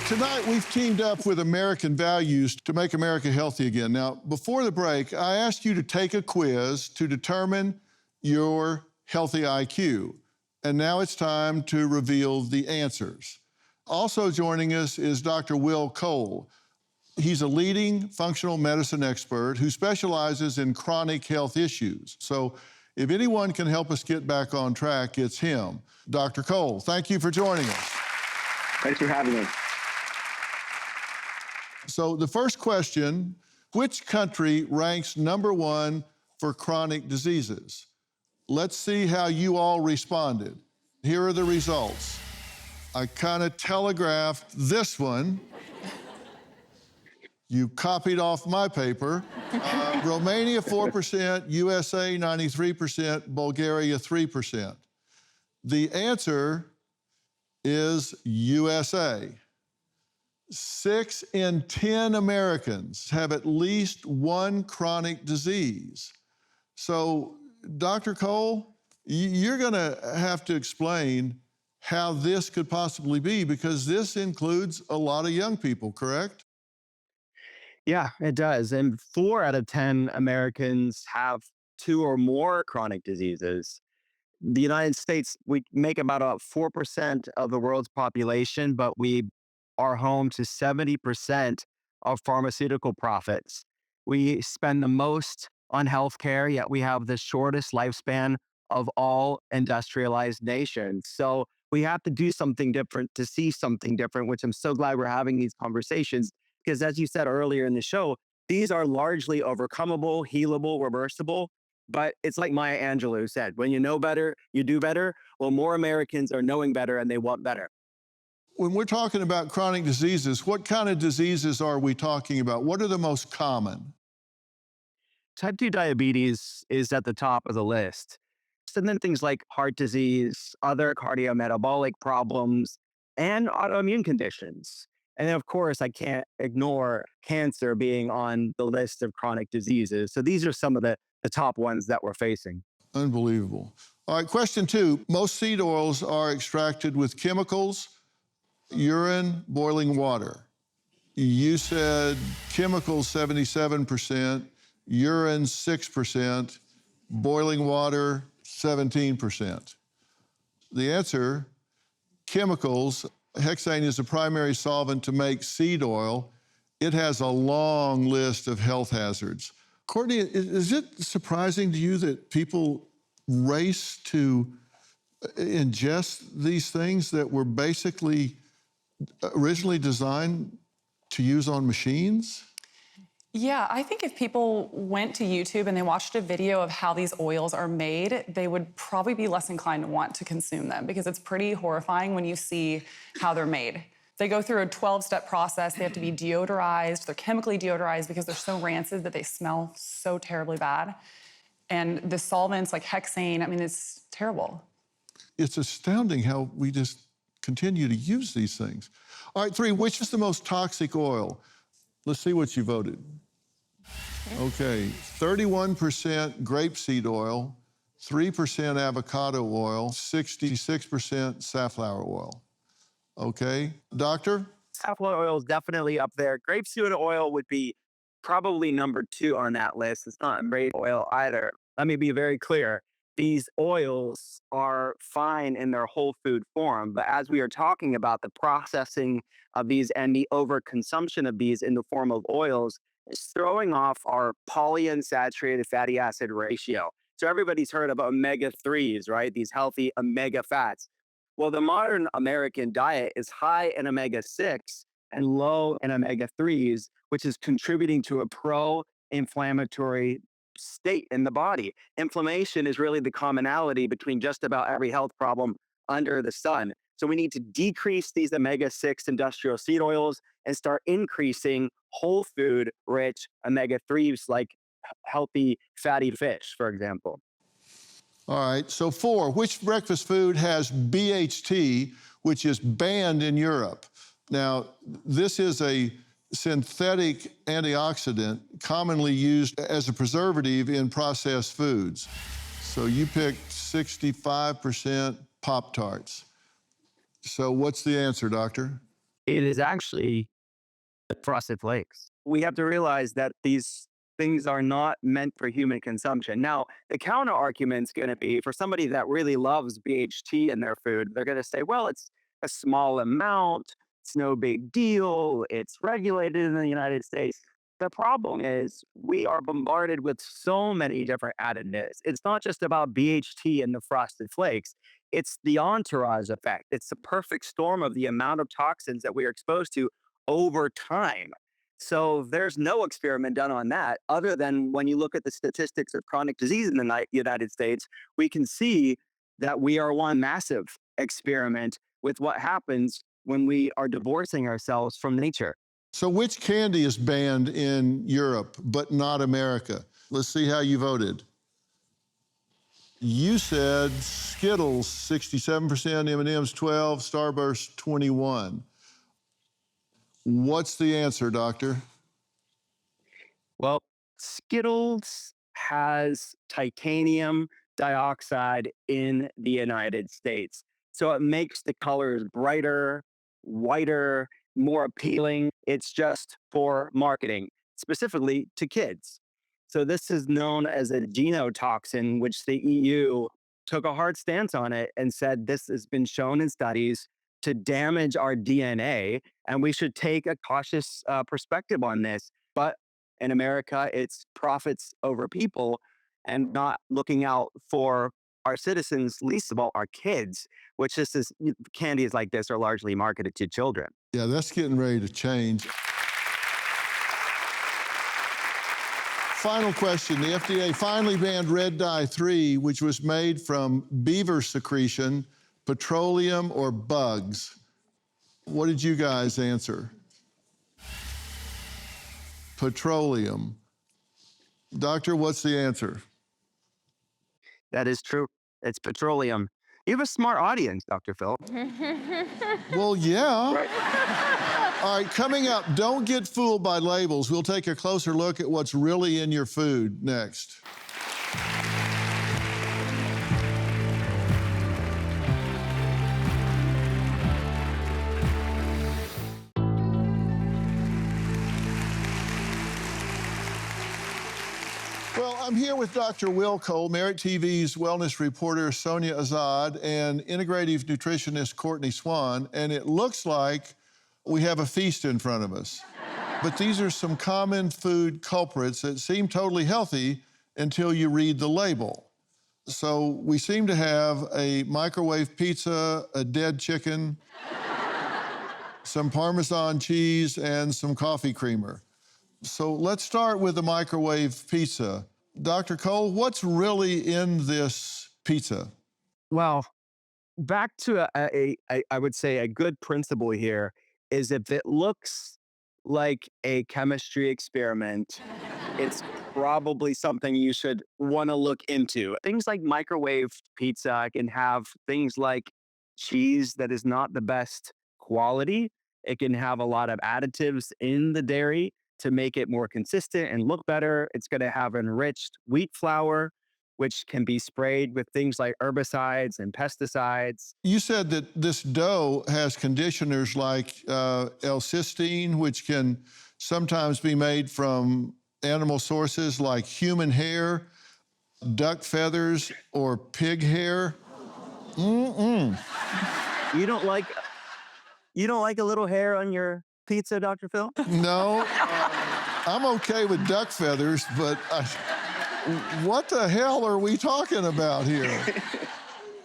Tonight, we've teamed up with American Values to make America healthy again. Now, before the break, I asked you to take a quiz to determine your healthy IQ. And now it's time to reveal the answers. Also joining us is Dr. Will Cole. He's a leading functional medicine expert who specializes in chronic health issues. So if anyone can help us get back on track, it's him. Dr. Cole, thank you for joining us. Thanks for having me. So the first question, which country ranks #1 for chronic diseases? Let's see how you all responded. Here are the results. I kind of telegraphed this one. You copied off my paper. Romania, 4%, USA, 93%, Bulgaria, 3%. The answer is USA. 6 in 10 Americans have at least one chronic disease. So, Dr. Cole, you're gonna have to explain how this could possibly be, because this includes a lot of young people, correct? Yeah, it does. And 4 out of 10 Americans have 2 or more chronic diseases. The United States, we make about 4% of the world's population, but we are home to 70% of pharmaceutical profits. We spend the most on healthcare, yet we have the shortest lifespan of all industrialized nations. So we have to do something different to see something different, which I'm so glad we're having these conversations. Because as you said earlier in the show, these are largely overcomable, healable, reversible. But it's like Maya Angelou said, when you know better, you do better. Well, more Americans are knowing better and they want better. When we're talking about chronic diseases, what kind of diseases are we talking about? What are the most common? Type 2 diabetes is at the top of the list. And then things like heart disease, other cardiometabolic problems, and autoimmune conditions. And then, of course, I can't ignore cancer being on the list of chronic diseases. So these are some of the top ones that we're facing. Unbelievable. All right, question 2. Most seed oils are extracted with chemicals, urine, boiling water. You said chemicals 77%, urine 6%, boiling water 17%. The answer, chemicals. Hexane is the primary solvent to make seed oil. It has a long list of health hazards. Courtney, is it surprising to you that people race to ingest these things that were basically originally designed to use on machines? Yeah, I think if people went to YouTube and they watched a video of how these oils are made, they would probably be less inclined to want to consume them, because it's pretty horrifying when you see how they're made. They go through a 12-step process. They have to be deodorized. They're chemically deodorized because they're so rancid that they smell so terribly bad. And the solvents like hexane, I mean, it's terrible. It's astounding how we just continue to use these things. All right, 3, which is the most toxic oil? Let's see what you voted. Okay, 31% grapeseed oil, 3% avocado oil, 66% safflower oil. Okay, doctor? Safflower oil is definitely up there. Grapeseed oil would be probably number 2 on that list. It's not great oil either. Let me be very clear. These oils are fine in their whole food form, but as we are talking about the processing of these and the overconsumption of these in the form of oils, is throwing off our polyunsaturated fatty acid ratio. So everybody's heard of omega-3s, right? These healthy omega fats. Well, the modern American diet is high in omega-6 and low in omega-3s, which is contributing to a pro-inflammatory state in the body. Inflammation is really the commonality between just about every health problem under the sun. So we need to decrease these omega-6 industrial seed oils and start increasing whole food rich omega-3s like healthy fatty fish, for example. All right, so 4, which breakfast food has BHT, which is banned in Europe? Now, this is a synthetic antioxidant commonly used as a preservative in processed foods. So you picked 65% Pop-Tarts. So what's the answer, doctor? It is actually the frosted flakes. We have to realize that these things are not meant for human consumption. Now, the counter argument's going to be for somebody that really loves BHT in their food, they're going to say, well, it's a small amount, it's no big deal, it's regulated in the United States. The problem is we are bombarded with so many different additives. It's not just about BHT and the frosted flakes. It's the entourage effect. It's the perfect storm of the amount of toxins that we are exposed to over time. So there's no experiment done on that other than when you look at the statistics of chronic disease in the United States, we can see that we are one massive experiment with what happens when we are divorcing ourselves from nature. So which candy is banned in Europe but not America? Let's see how you voted. You said Skittles 67%, M&M's 12, Starburst 21. What's the answer, doctor? Well, Skittles has titanium dioxide in the United States. So it makes the colors brighter, whiter, more appealing. It's just for marketing, specifically to kids. So this is known as a genotoxin, which the EU took a hard stance on it and said this has been shown in studies to damage our DNA, and we should take a cautious perspective on this. But in America, it's profits over people and not looking out for our citizens, least of all our kids, which is candies like this are largely marketed to children. Yeah, that's getting ready to change. Final question. The FDA finally banned red dye 3, which was made from beaver secretion, petroleum, or bugs. What did you guys answer? Petroleum. Doctor, what's the answer? That is true. It's petroleum. You have a smart audience, Dr. Phil. Well, yeah. All right, coming up, don't get fooled by labels. We'll take a closer look at what's really in your food next. Well, I'm here with Dr. Will Cole, Merit TV's wellness reporter Sonia Azad, and integrative nutritionist Courtney Swan, and it looks like we have a feast in front of us. But these are some common food culprits that seem totally healthy until you read the label. So we seem to have a microwave pizza, a dead chicken, some Parmesan cheese, and some coffee creamer. So let's start with the microwave pizza. Dr. Cole, what's really in this pizza? Well, back to I would say a good principle here is if it looks like a chemistry experiment, it's probably something you should want to look into. Things like microwave pizza can have things like cheese that is not the best quality. It can have a lot of additives in the dairy to make it more consistent and look better. It's going to have enriched wheat flour, which can be sprayed with things like herbicides and pesticides. You said that this dough has conditioners like L-cysteine, which can sometimes be made from animal sources like human hair, duck feathers, or pig hair. Mm-mm. You don't like a little hair on your pizza, Dr. Phil? No, I'm okay with duck feathers, but what the hell are we talking about here?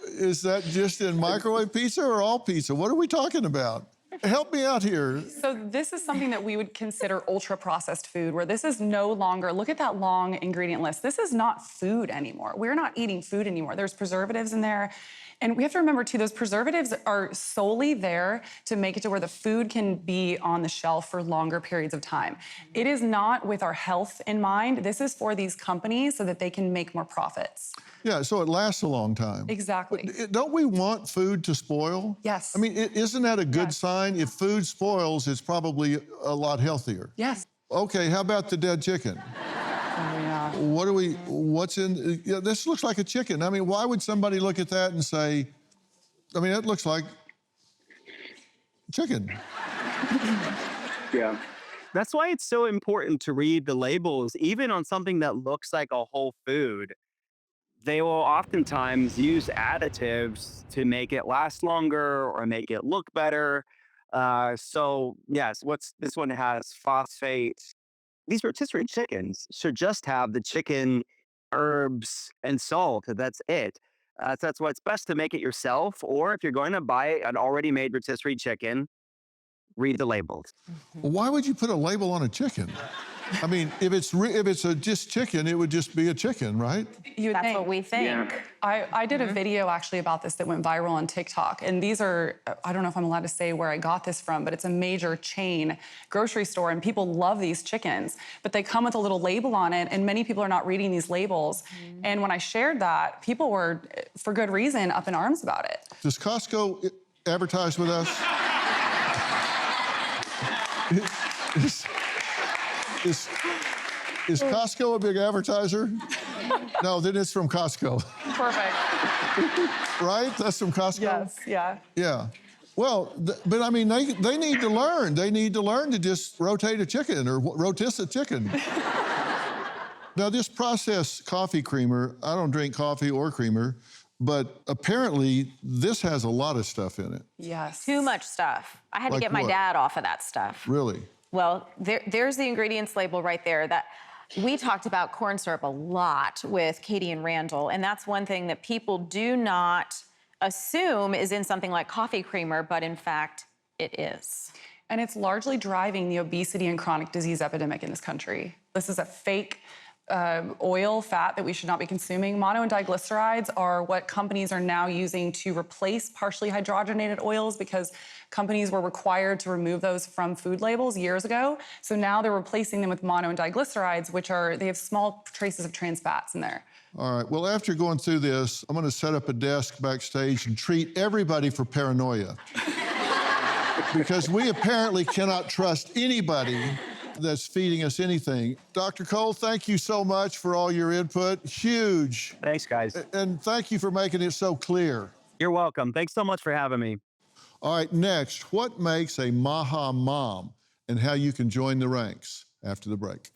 Is that just in microwave pizza or all pizza? What are we talking about? Help me out here. So this is something that we would consider ultra-processed food, where this is no longer, look at that long ingredient list. This is not food anymore. We're not eating food anymore. There's preservatives in there. And we have to remember too, those preservatives are solely there to make it to where the food can be on the shelf for longer periods of time. It is not with our health in mind. This is for these companies so that they can make more profits. Yeah, so it lasts a long time. Exactly. Don't we want food to spoil? Yes. I mean, isn't that a good Yes. sign? If food spoils, it's probably a lot healthier. Yes. Okay, how about the dead chicken? Oh, yeah. What's in, yeah, this looks like a chicken. I mean, why would somebody look at that and say, I mean, that looks like chicken. Yeah. That's why it's so important to read the labels, even on something that looks like a whole food. They will oftentimes use additives to make it last longer or make it look better. So yes, what's this one has phosphate. These rotisserie chickens should just have the chicken, herbs, and salt. That's it. So that's why it's best to make it yourself. Or if you're going to buy an already made rotisserie chicken, read the labels. Why would you put a label on a chicken? I mean, if it's just chicken, it would just be a chicken, right? That's what we think. Yeah. I did a video actually about this that went viral on TikTok. And these are, I don't know if I'm allowed to say where I got this from, but it's a major chain grocery store and people love these chickens. But they come with a little label on it and many people are not reading these labels. And when I shared that, people were, for good reason, up in arms about it. Does Costco advertise with us? Is Costco a big advertiser? No, then it's from Costco. Perfect. Right? That's from Costco? Yes, yeah. Yeah. Well, but I mean, they need to learn. They need to learn to just rotate a chicken or rotis a chicken. Now, this processed coffee creamer, I don't drink coffee or creamer, but apparently this has a lot of stuff in it. Yes. Too much stuff. I had to Like get my what? dad off of that stuff. Really? Well, there's the ingredients label right there. That we talked about corn syrup a lot with Katie and Randall, and that's one thing that people do not assume is in something like coffee creamer, but in fact, it is. And it's largely driving the obesity and chronic disease epidemic in this country. This is a fake oil, fat that we should not be consuming. Mono and diglycerides are what companies are now using to replace partially hydrogenated oils because companies were required to remove those from food labels years ago. So now they're replacing them with mono and diglycerides, they have small traces of trans fats in there. All right. Well, after going through this, I'm going to set up a desk backstage and treat everybody for paranoia. Because we apparently cannot trust anybody that's feeding us anything. Dr. Cole, thank you so much for all your input. Huge. Thanks, guys. And thank you for making it so clear. You're welcome. Thanks so much for having me. All right, next, what makes a Maha mom and how you can join the ranks after the break.